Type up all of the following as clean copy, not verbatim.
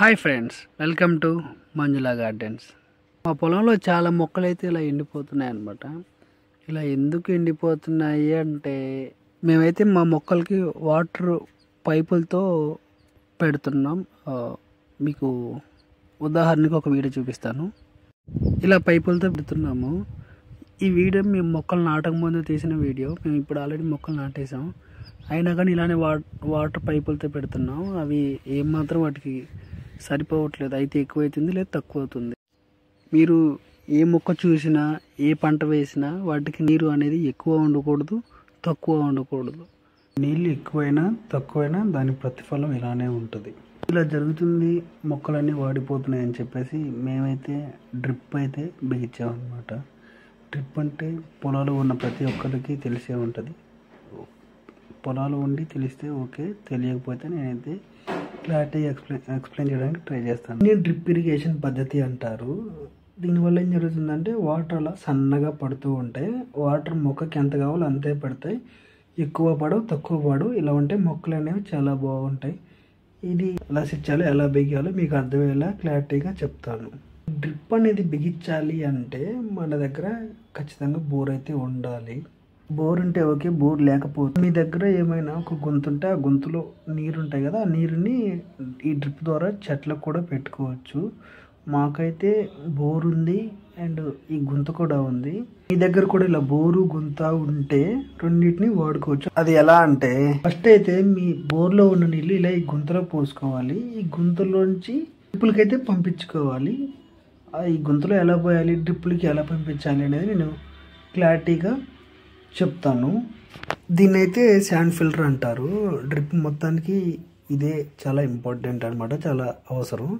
Hi friends, welcome to Manjula gardens. మా పొలంలో చాలా మొక్కలు అయితే ఇలా ఎండిపోతున్నాయి అన్నమాట. ఇలా ఎందుకు ఎండిపోతున్నాయి అంటే మేమైతే మా మొక్కలకి వాటర్ పైపులతో పెడుతున్నాం. మీకు ఉదాహరణకు ఒక వీడియో చూపిస్తాను. ఇలా పైపులతో పెడుతున్నాము. ఈ వీడియో మేము మొక్కలు నాటక ముందు తీసిన వీడియో. మేము ఇప్పుడు ఆల్రెడీ మొక్కలు నాటేసాం, అయినా కానీ ఇలానే వాటర్ పైపులతో పెడుతున్నాం. అవి ఏమాత్రం వాటికి సరిపోవట్లేదు. అయితే ఎక్కువ అవుతుంది లేదా తక్కువ అవుతుంది. మీరు ఏ మొక్క చూసినా, ఏ పంట వేసినా వాటికి నీరు అనేది ఎక్కువ ఉండకూడదు, తక్కువ ఉండకూడదు. నీళ్ళు ఎక్కువైనా తక్కువైనా దాని ప్రతిఫలం ఇలానే ఉంటుంది. ఇలా జరుగుతుంది, మొక్కలన్నీ వాడిపోతున్నాయి అని చెప్పేసి మేమైతే డ్రిప్ అయితే బిగించామన్నమాట. డ్రిప్ అంటే పొలాలు ఉన్న ప్రతి ఒక్కరికి తెలిసే ఉంటుంది. పొలాలు ఉండి తెలిస్తే ఓకే, తెలియకపోతే నేనైతే క్లారిటీగా ఎక్స్ప్లెయిన్ చేయడానికి ట్రై చేస్తాను. దీన్ని డ్రిప్ ఇరిగేషన్ పద్ధతి అంటారు. దీనివల్ల ఏం జరుగుతుందంటే వాటర్ అలా సన్నగా పడుతూ ఉంటాయి. వాటర్ మొక్కకి ఎంత కావాలో అంతే పడతాయి, ఎక్కువ పడవు, తక్కువ పడవు. ఇలా ఉంటే మొక్కలు అనేవి చాలా బాగుంటాయి. ఇది ఎలా సిచ్చాలో, ఎలా బిగించాలో మీకు అర్థమయ్యేలా క్లారిటీగా చెప్తాను. డ్రిప్ అనేది బిగించాలి అంటే మన దగ్గర ఖచ్చితంగా బోర్ అయితే ఉండాలి. బోర్ ఉంటే ఓకే, బోర్ లేకపోతే మీ దగ్గర ఏమైనా ఒక గుంత ఉంటే ఆ గుంతలో నీరు ఉంటాయి కదా, ఆ నీరుని ఈ డ్రిప్ ద్వారా చెట్లకు కూడా పెట్టుకోవచ్చు. మాకైతే బోర్ ఉంది అండ్ ఈ గుంత కూడా ఉంది. మీ దగ్గర కూడా ఇలా బోరు గుంత ఉంటే రెండింటిని వాడుకోవచ్చు. అది ఎలా అంటే ఫస్ట్ అయితే మీ బోర్లో ఉన్న నీళ్ళు ఇలా ఈ గుంతలో పోసుకోవాలి. ఈ గుంతలోంచి డ్రిప్పులకైతే పంపించుకోవాలి. ఈ గుంతలో ఎలా పోయాలి, డ్రిప్పులకి ఎలా పంపించాలి అనేది నేను క్లారిటీగా చెప్తాను. దీన్ని అయితే శాండ్ ఫిల్టర్ అంటారు. డ్రిప్ మొత్తానికి ఇదే చాలా ఇంపార్టెంట్ అనమాట, చాలా అవసరం.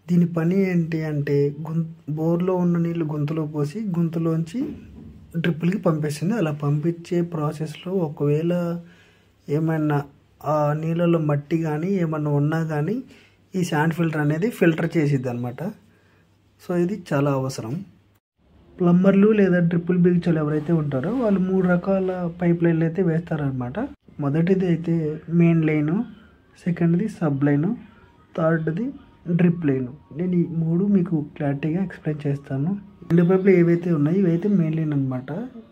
దీని పని ఏంటి అంటే బోర్లో ఉన్న నీళ్ళు గుంతలో పోసి గుంతలోంచి డ్రిప్పులకి పంపిస్తుంది. అలా పంపించే ప్రాసెస్లో ఒకవేళ ఏమైనా ఆ నీళ్ళలో మట్టి కానీ ఏమన్నా ఉన్నా కానీ ఈ శాండ్ ఫిల్టర్ అనేది ఫిల్టర్ చేసిద్ది అనమాట. సో ఇది చాలా అవసరం. ప్లంబర్లు లేదా డ్రిప్పులు బిగించాలి ఎవరైతే ఉంటారో వాళ్ళు 3 రకాల పైప్ లైన్లు అయితే వేస్తారనమాట. మొదటిది అయితే మెయిన్ లైను, సెకండ్ది సబ్ లైను, థర్డ్ది డ్రిప్ లైను. నేను ఈ 3 మీకు క్లారిటీగా ఎక్స్ప్లెయిన్ చేస్తాను. ఎండు పైపులు ఏవైతే ఉన్నాయో ఇవైతే మెయిన్ లైన్ అనమాట.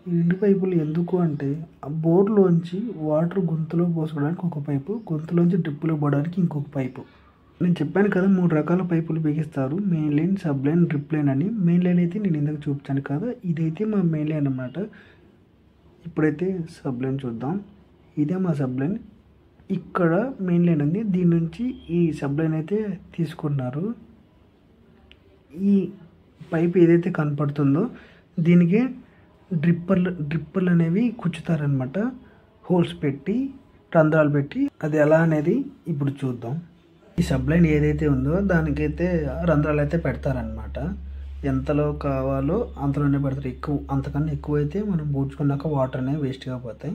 ఈ ఎండు పైపులు ఎందుకు అంటే ఆ బోర్లోంచి వాటర్ గుంతలో పోసుకోవడానికి ఒక పైపు, గుంతలోంచి డ్రిప్పులో పోవడానికి ఇంకొక పైపు. నేను చెప్పాను కదా 3 రకాల పైపులు బిగిస్తారు, main line, sub line, drip line అని. మెయిన్ లైన్ అయితే నేను ఇందాక చూపించాను కదా, ఇదైతే మా మెయిన్ లైన్ అన్నమాట. ఇప్పుడైతే సబ్ లైన్ చూద్దాం. ఇదే మా సబ్ లైన్. ఇక్కడ మెయిన్ లైన్ ఉంది, దీని నుంచి ఈ సబ్ లైన్ అయితే తీసుకున్నారు. ఈ పైప్ ఏదైతే కనపడుతుందో దీనికి డ్రిప్పర్లు అనేవి కుచ్చుతారనమాట, హోల్స్ పెట్టి, రంధ్రాలు పెట్టి. అది ఎలా అనేది ఇప్పుడు చూద్దాం. ఈ సబ్లైన్ ఏదైతే ఉందో దానికైతే రంధ్రాలు అయితే పెడతారనమాట. ఎంతలో కావాలో అంతలోనే పెడతారు. అంతకన్నా ఎక్కువ అయితే మనం పూడ్చుకున్నాక వాటర్ అనేవి వేస్ట్గా పోతాయి.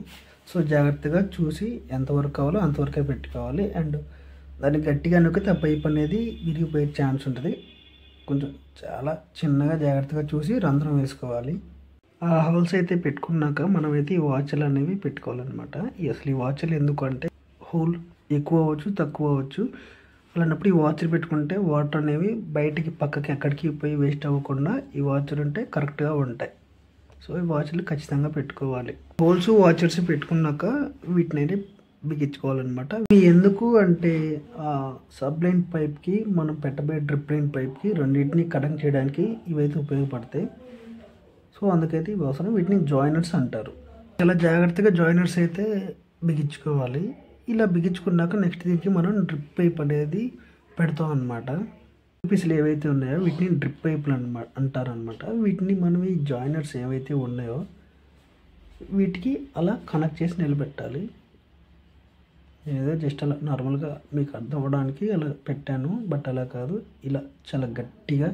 సో జాగ్రత్తగా చూసి ఎంతవరకు కావాలో అంతవరకే పెట్టుకోవాలి. అండ్ దాన్ని గట్టిగా నొక్కితే ఆ పైప్ అనేది విరిగిపోయే ఛాన్స్ ఉంటుంది. కొంచెం చాలా చిన్నగా జాగ్రత్తగా చూసి రంధ్రం వేసుకోవాలి. ఆ హోల్స్ అయితే పెట్టుకున్నాక మనమైతే ఈ వాచర్లు అనేవి పెట్టుకోవాలన్నమాట. అసలు ఈ వాచర్లు ఎందుకంటే హోల్ ఎక్కువ అవ్వచ్చు, తక్కువ అవ్వచ్చు. అలాంటప్పుడు ఈ వాచర్ పెట్టుకుంటే వాటర్ అనేవి బయటికి పక్కకి ఎక్కడికి పోయి వేస్ట్ అవ్వకుండా ఈ వాచర్ ఉంటే కరెక్ట్గా ఉంటాయి. సో ఈ వాచర్లు ఖచ్చితంగా పెట్టుకోవాలి. హోల్స్ వాచర్స్ పెట్టుకున్నాక వీటిని అయితే బిగించుకోవాలన్నమాట. ఇవి ఎందుకు అంటే సబ్ లైన్ పైప్కి మనం పెట్టబోయే డ్రిప్ లైన్ పైప్కి రెండింటిని కనెక్ట్ చేయడానికి ఇవైతే ఉపయోగపడతాయి. సో అందుకైతే ఇవి అవసరం. వీటిని జాయినర్స్ అంటారు. చాలా జాగ్రత్తగా జాయినర్స్ అయితే బిగించుకోవాలి. ఇలా బిగించుకున్నాక నెక్స్ట్ దీనికి మనం డ్రిప్ పైప్ అనేది పెడతాం అనమాట. పీసులు ఏవైతే ఉన్నాయో వీటిని డ్రిప్ పైపులు అంటారనమాట. వీటిని మనం ఈ జాయినర్స్ ఏవైతే ఉన్నాయో వీటికి అలా కనెక్ట్ చేసి నిలబెట్టాలి. ఏదో జస్ట్ అలా నార్మల్గా మీకు అర్థం అవ్వడానికి అలా పెట్టాను, బట్ అలా కాదు. ఇలా చాలా గట్టిగా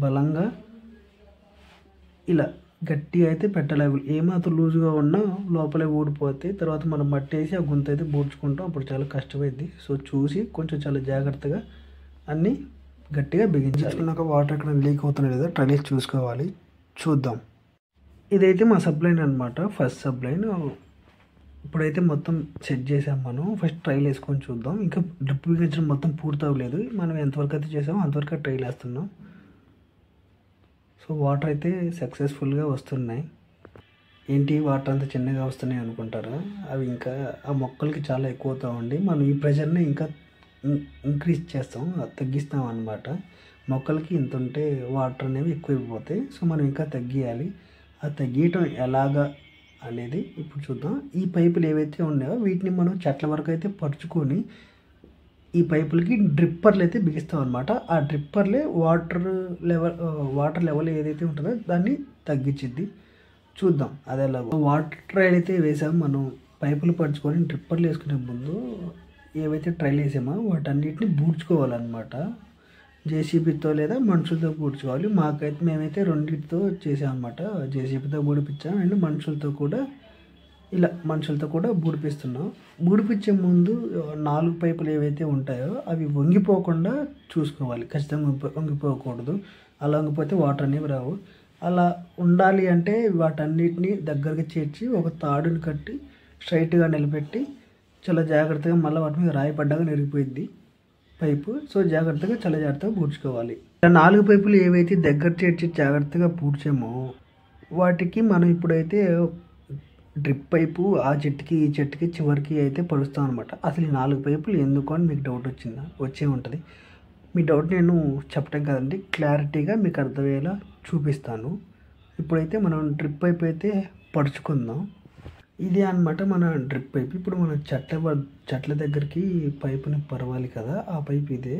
బలంగా ఇలా గట్టిగా అయితే పెట్టాలి. ఏమాత్రం లూజుగా ఉన్నా లోపలే ఊడిపోతే తర్వాత మనం మట్టి వేసి ఆ గుంత అయితే పూడ్చుకుంటాం, అప్పుడు చాలా కష్టమైంది. సో చూసి కొంచెం చాలా జాగ్రత్తగా అన్నీ గట్టిగా బిగించుకున్నాక వాటర్ ఎక్కడ లీక్ అవుతున్నాయి లేదా ట్రై చేసి చూసుకోవాలి. చూద్దాం. ఇదైతే మా సబ్ లైన్ అనమాట, ఫస్ట్ సబ్ లైన్. ఇప్పుడైతే మొత్తం సెట్ చేసాం. మనం ఫస్ట్ ట్రైల్ వేసుకొని చూద్దాం. ఇంకా డ్రిప్ బిగించడం మొత్తం పూర్తి అవ్వలేదు. మనం ఎంతవరకు అయితే చేసామో అంతవరకు ట్రైల్ వేస్తున్నాం. సో వాటర్ అయితే సక్సెస్ఫుల్గా వస్తున్నాయి. ఏంటి వాటర్ అంత చిన్నగా వస్తున్నాయి అనుకుంటారా? అవి ఇంకా ఆ మొక్కలకి చాలా ఎక్కువ అవుతామండి. మనం ఈ ప్రెషర్ని ఇంకా ఇంక్రీజ్ చేస్తాం, తగ్గిస్తాం అన్నమాట. మొక్కలకి ఇంత ఉంటే వాటర్ అనేవి ఎక్కువైపోతాయి. సో మనం ఇంకా తగ్గియాలి. ఆ తగ్గియటం ఎలాగా అనేది ఇప్పుడు చూద్దాం. ఈ పైపులు ఏవైతే ఉన్నాయో వీటిని మనం చెట్ల వరకు అయితే పరుచుకొని ఈ పైపులకి డ్రిప్పర్లు అయితే బిగిస్తాం అనమాట. ఆ డ్రిప్పర్లే వాటర్ లెవెల్ ఏదైతే ఉంటుందో దాన్ని తగ్గించిద్ది. చూద్దాం అది ఎలా. వాటర్ ట్రైల్ అయితే వేసాము. మనం పైపులు పరుచుకొని డ్రిప్పర్లు వేసుకునే ముందు ఏవైతే ట్రైల్ వేసామో వాటన్నిటిని బూడ్చుకోవాలన్నమాట. జేసీబీతో లేదా మనుషులతో పూడ్చుకోవాలి. మేమైతే రెండింటితో చేసామన్నమాట. జేసీబీతో బూడిపించాం అండ్ మనుషులతో కూడా బూడిపిస్తున్నాం. బూడిపించే ముందు 4 పైపులు ఏవైతే ఉంటాయో అవి వంగిపోకుండా చూసుకోవాలి. ఖచ్చితంగా వంగిపోకూడదు. అలా వంగిపోతే వాటర్ అనేవి రావు. అలా ఉండాలి అంటే వాటన్నిటిని దగ్గరగా చేర్చి ఒక తాడుని కట్టి స్ట్రైట్గా నిలబెట్టి చాలా జాగ్రత్తగా మళ్ళీ వాటి మీద రాయి పడ్డాగా నెరిగిపోయింది పైపు. సో చాలా జాగ్రత్తగా పూడ్చుకోవాలి. 4 పైపులు ఏవైతే దగ్గర చేర్చి జాగ్రత్తగా పూడ్చామో వాటికి మనం ఇప్పుడైతే డ్రిప్ పైపు ఆ చెట్టుకి ఈ చెట్టుకి చివరికి అయితే పరుస్తాం అనమాట. అసలు ఈ 4 పైపులు ఎందుకు అని మీకు డౌట్ వచ్చే ఉంటుంది. మీ డౌట్ నేను చెప్పటం కదండి, క్లారిటీగా మీకు అర్థమయ్యేలా చూపిస్తాను. ఇప్పుడైతే మనం డ్రిప్ పైప్ అయితే పరుచుకుందాం. ఇది అన్నమాట మన డ్రిప్ పైప్. ఇప్పుడు మనం చెట్ల దగ్గరికి పైపుని పరవాలి కదా, ఆ పైప్ ఇదే.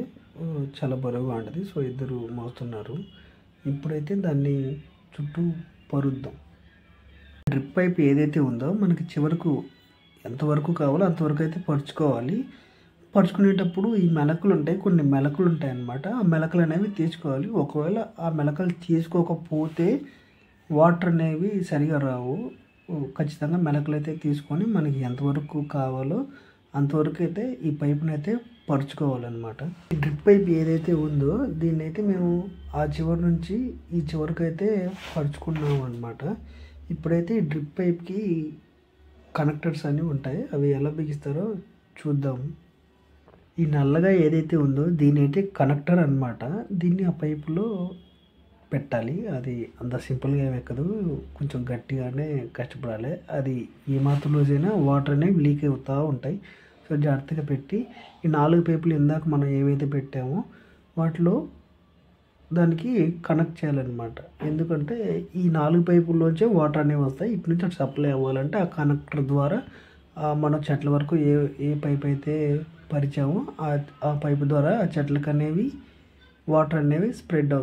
చాలా బరువుగా ఉంటుంది. సో ఇద్దరు మోస్తున్నారు. ఇప్పుడైతే దాన్ని చుట్టూ పరుద్దాం. డ్రిప్ పైప్ ఏదైతే ఉందో మనకి చివరకు ఎంతవరకు కావాలో అంతవరకు అయితే పరుచుకోవాలి. పరుచుకునేటప్పుడు ఈ కొన్ని మెలకలు ఉంటాయి అన్నమాట. ఆ మెలకలు అనేవి తీసుకోవాలి. ఒకవేళ ఆ మెలకలు తీసుకోకపోతే వాటర్ అనేవి సరిగా రావు. ఖచ్చితంగా మెలకలు అయితే తీసుకొని మనకి ఎంతవరకు కావాలో అంతవరకు అయితే ఈ పైపుని అయితే పరుచుకోవాలన్నమాట. ఈ డ్రిప్ పైప్ ఏదైతే ఉందో దీన్ని అయితే మేము ఆ చివరి నుంచి ఈ చివరికి అయితే పరుచుకున్నాము అన్నమాట. ఇప్పుడైతే ఈ డ్రిప్ పైప్కి కనెక్టర్స్ అన్నీ ఉంటాయి. అవి ఎలా బిగిస్తారో చూద్దాం. ఈ నల్లగా ఏదైతే ఉందో దీని అయితే కనెక్టర్ అన్నమాట. దీన్ని ఆ పైపులో పెట్టాలి. అది అంత సింపుల్గా ఏమి ఎక్కదు, కొంచెం గట్టిగానే కష్టపడాలి. అది ఏ మాత్రం రోజైనా వాటర్ అనేవి లీక్ అవుతూ ఉంటాయి. సో జాగ్రత్తగా పెట్టి ఈ 4 పైపులు ఇందాక మనం ఏవైతే పెట్టామో వాటిలో దానికి కనెక్ట్ చేయాలన్నమాట. ఎందుకంటే ఈ 4 పైపుల్లోంచే వాటర్ అనేవి వస్తాయి. ఇటు నుంచి అటు సప్లై అవ్వాలంటే ఆ కనెక్టర్ ద్వారా మన చెట్ల వరకు ఏ పైప్ అయితే పరిచామో ఆ పైపు ద్వారా ఆ చెట్లకు అనేవి వాటర్ అనేవి స్ప్రెడ్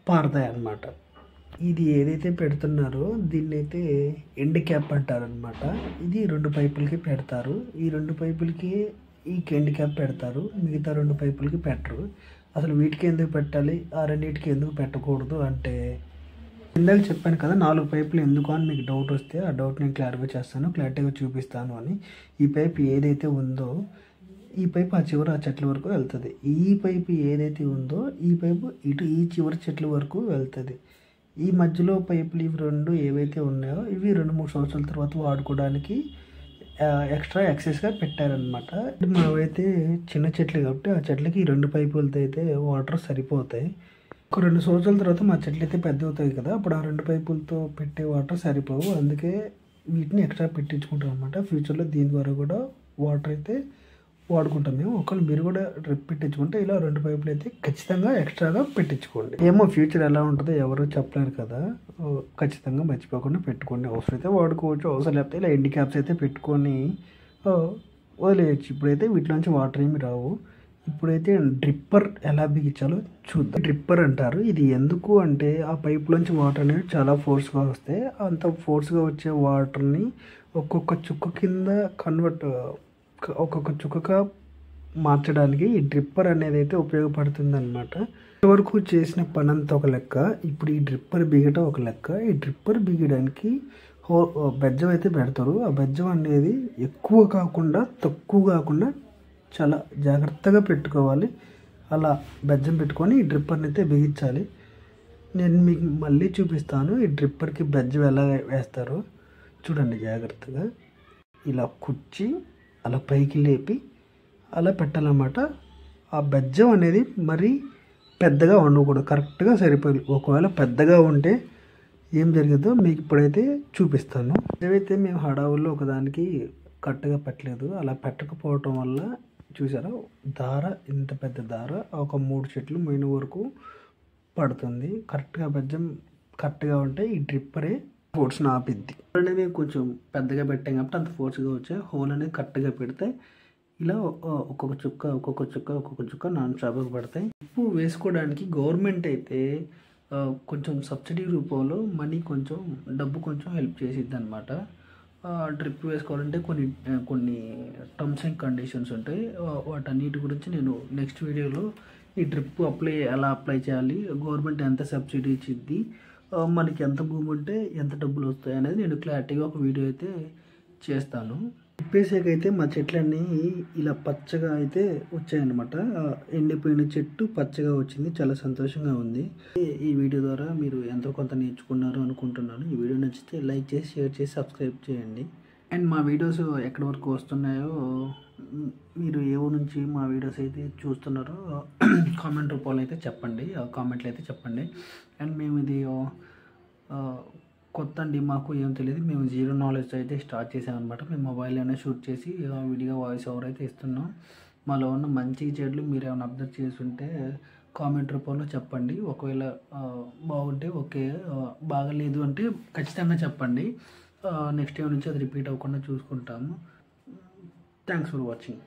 పారుతాయి అన్నమాట. ఇది ఏదైతే పెడుతున్నారో దీన్ని అయితే ఎండ్ క్యాప్ అంటారనమాట. ఇది 2 పైపులకి పెడతారు. ఈ 2 పైపులకి ఈ ఎండ్ క్యాప్ పెడతారు. మిగతా 2 పైపులకి పెట్టరు. అసలు వీటికి ఎందుకు పెట్టాలి, ఆ రెండింటికి ఎందుకు పెట్టకూడదు అంటే ఇందాక చెప్పాను కదా 4 పైపులు ఎందుకు అని మీకు డౌట్ వస్తే ఆ డౌట్ నేను క్లారిటీగా చూపిస్తాను అని. ఈ పైప్ ఏదైతే ఉందో ఈ పైపు ఆ చెట్ల వరకు వెళ్తుంది. ఈ పైపు ఏదైతే ఉందో ఈ పైపు ఈ చివరి చెట్ల వరకు వెళ్తుంది. ఈ మధ్యలో పైపులు ఇవి 2 ఏవైతే ఉన్నాయో ఇవి 2-3 సంవత్సరాల తర్వాత వాడుకోవడానికి ఎక్స్ట్రా యాక్సెస్గా పెట్టారనమాట. మనమైతే చిన్న చెట్లు కాబట్టి ఆ చెట్లకి 2 పైపులతో అయితే వాటర్ సరిపోతాయి. ఒక 2 సంవత్సరాల తర్వాత మా చెట్లు అయితే పెద్ద అవుతాయి కదా, అప్పుడు ఆ 2 పైపులతో పెట్టే వాటర్ సరిపోవు. అందుకే వీటిని ఎక్స్ట్రా పెట్టించుకుంటాం అనమాట. ఫ్యూచర్లో దీని ద్వారా కూడా వాటర్ అయితే వాడుకుంటాం మేము. ఒకవేళ మీరు కూడా డ్రిప్ పెట్టించుకుంటే ఇలా 2 పైపులు అయితే ఖచ్చితంగా ఎక్స్ట్రాగా పెట్టించుకోండి. ఏమో ఫ్యూచర్ ఎలా ఉంటుందో ఎవరు చెప్పలేరు కదా, ఖచ్చితంగా మర్చిపోకుండా పెట్టుకోండి. అవసరం అయితే వాడుకోవచ్చు, అవసరం లేకపోతే ఇలా ఎండ్ క్యాప్స్ అయితే పెట్టుకొని వదిలేయచ్చు. ఇప్పుడైతే వీటిలోంచి వాటర్ ఏమి రావు. ఇప్పుడైతే డ్రిప్పర్ ఎలా బిగించాలో చూద్దాం. డ్రిప్పర్ అంటారు. ఇది ఎందుకు అంటే ఆ పైపులోంచి వాటర్ అనేవి చాలా ఫోర్స్గా వస్తాయి. అంత ఫోర్స్గా వచ్చే వాటర్ని ఒక్కొక్క చుక్క కింద ఒక్కొక్క చుక్కగా మార్చడానికి ఈ డ్రిప్పర్ అనేది అయితే ఉపయోగపడుతుంది అనమాట. ఇంతవరకు చేసిన పని అంతా ఒక లెక్క, ఇప్పుడు ఈ డ్రిప్పర్ బిగటం ఒక లెక్క. ఈ డ్రిప్పర్ బిగడానికి బెజ్జం అయితే పెడతారు. ఆ బెజ్జం అనేది ఎక్కువ కాకుండా తక్కువ కాకుండా చాలా జాగ్రత్తగా పెట్టుకోవాలి. అలా బెజ్జం పెట్టుకొని ఈ డ్రిప్పర్ని అయితే బిగించాలి. నేను మీకు మళ్ళీ చూపిస్తాను ఈ డ్రిప్పర్కి బెజ్జం ఎలా వేస్తారో చూడండి జాగ్రత్తగా. ఇలా కుచ్చి అలా పైకి లేపి అలా పెట్టాలన్నమాట. ఆ బెజ్జం అనేది మరీ పెద్దగా ఉండకూడదు, కరెక్ట్గా సరిపోయి. ఒకవేళ పెద్దగా ఉంటే ఏం జరిగిందో మీకు ఇప్పుడైతే చూపిస్తాను. ఏవైతే మేము హడావుల్లో ఒకదానికి కరెక్ట్గా పెట్టలేదు. అలా పెట్టకపోవటం వల్ల చూసారా దార, ఇంత పెద్ద దార ఒక 3 చెట్లు మొయిన వరకు పడుతుంది. కరెక్ట్గా బెజ్జం కరెక్ట్గా ఉంటే ఈ డ్రిప్పరే ఫోర్స్ని ఆపిద్ది. అనేది మేము కొంచెం పెద్దగా పెట్టాం కాబట్టి అంత ఫోర్స్గా వచ్చే హోల్ అనేది కరెక్ట్గా పెడితే ఇలా ఒక్కొక్క చుక్క నాన్ స్టాప్గా పడతాయి. ఉప్పు వేసుకోవడానికి గవర్నమెంట్ అయితే కొంచెం సబ్సిడీ రూపంలో మనీ కొంచెం డబ్బు కొంచెం హెల్ప్ చేసిద్ది అనమాట. డ్రిప్ వేసుకోవాలంటే కొన్ని టర్మ్స్ అండ్ కండిషన్స్ ఉంటాయి. వాటన్నిటి గురించి నేను నెక్స్ట్ వీడియోలో ఈ డ్రిప్ ఎలా అప్లై చేయాలి, గవర్నమెంట్ ఎంత సబ్సిడీ ఇచ్చిద్ది, మనకి ఎంత భూమి ఉంటే ఎంత డబ్బులు వస్తాయి అనేది నేను క్లారిటీగా ఒక వీడియో అయితే చేస్తాను. డ్రిప్పేసాకైతే మా చెట్లన్నీ ఇలా పచ్చగా అయితే వచ్చాయన్నమాట. ఎండిపోయిన చెట్టు పచ్చగా వచ్చింది, చాలా సంతోషంగా ఉంది. ఈ వీడియో ద్వారా మీరు ఎంతో కొంత నేర్చుకున్నారు అనుకుంటున్నాను. ఈ వీడియో నచ్చితే లైక్ చేసి, షేర్ చేసి, సబ్స్క్రైబ్ చేయండి. అండ్ మా వీడియోస్ ఎక్కడి వరకు వస్తున్నాయో, మీరు ఏ ఊరు నుంచి మా వీడియోస్ అయితే చూస్తున్నారో కామెంట్ రూపంలో అయితే చెప్పండి, కామెంట్లు అయితే చెప్పండి. అండ్ మేము ఇది కొత్త అండి, మాకు ఏం తెలియదు, మేము జీరో నాలెడ్జ్ అయితే స్టార్ట్ చేసామన్నమాట. మేము మొబైల్లోనే షూట్ చేసి విడిగా వాయిస్ ఓవర్ అయితే ఇస్తున్నాం. మాలో ఉన్న మంచి చెడులు మీరు ఏమైనా అబ్జర్వ్ చేస్తుంటే కామెంట్ రూపంలో చెప్పండి. ఒకవేళ బాగుంటే ఓకే, బాగలేదు అంటే ఖచ్చితంగా చెప్పండి. నెక్స్ట్ టైం నుంచి అది రిపీట్ అవ్వకుండా చూసుకుంటాము. Thanks for watching.